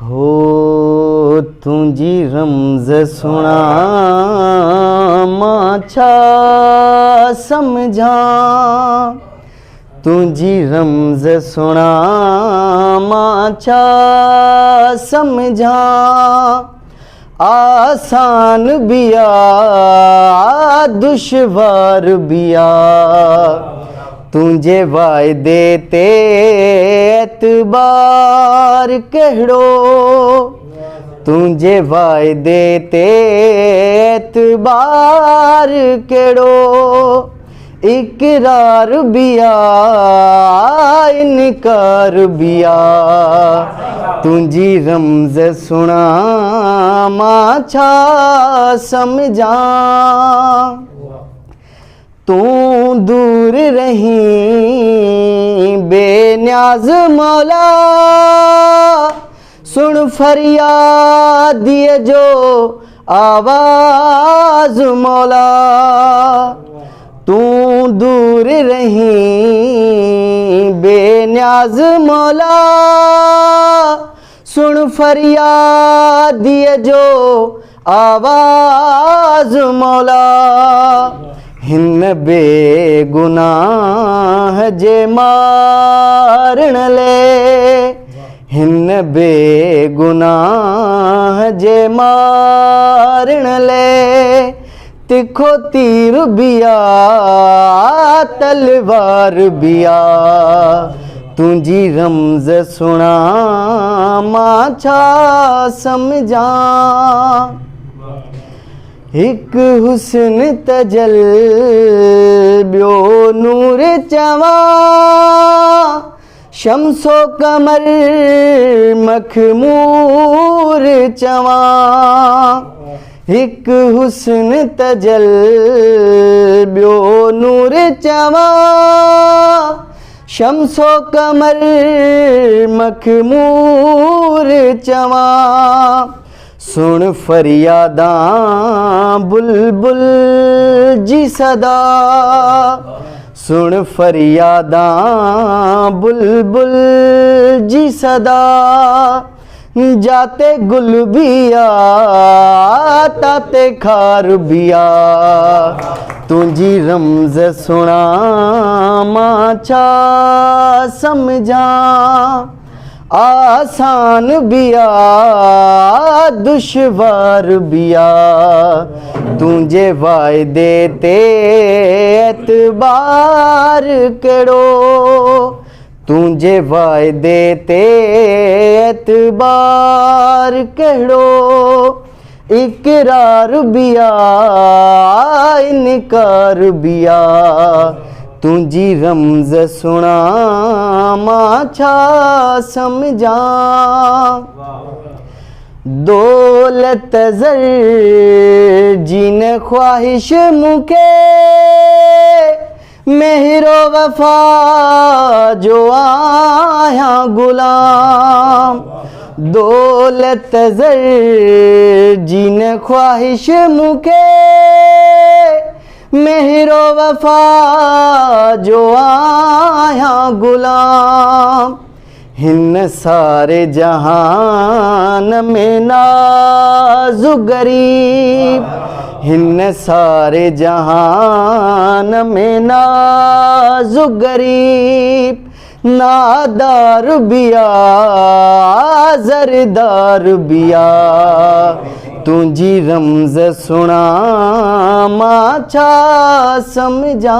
हो तुझी रमज सुना माछा समझा, तुझी रमज सुना माछा समझा। आसान बिया दुश्वार बिया, तुझे वायदे ते एतबार कहड़ो, तुझे वायदे ते एतबार केड़ो। इकरार बिया इनकार बिया, तुझी रमज सुना माछा समझा। तू दूर रही बेन्याज मौला, सुन फरियाद ये जो आवाज मौला। तू दूर रही बेन्याज मौला, सुन फरियाद ये जो आवाज मौला। हिन बेगुनाह जे मारण ले, हिन बेगुनाह जे मारण ले। तिखो तीर बिया तलवार बिया, तुझी रमज सुना माछा समझा। एक हुस्न तजल ब्यो नूर चवा, शम्सो कमर मखमूर चवा। एक हुस्न तजल ब्यो नूर चवा, शम्सो कमर मखमूर चवा। सुन फरियादा बुलबुल जी सदा, सुन फरियादा बुलबुल जी सदा। जाते गुल बिया ताते खार बिया, तुझी रमज सुना माछा समझा। आसान बिया दुश्वार बिया, तुझे वायदे ते एतबार केड़ो, तुझे वायदे ते एतबार केड़ो। इकरार बिया इनकार बिया, तुझी रमज सुना माछा समझा। दौलत ज़र जिन ख्वाहिश मुके, मेहरो वफा जो आया गुलाम। दौलत ज़र जिन ख्वाहिश मुके, मेहरो वफा जो आया गुलाम। हिन सारे जहान में नाज़ु गरीब, हिन सारे जहान में नाज़ु गरीब। नादार बिया ज़रदार बिया, तुझी रमज सुना माछा समझा।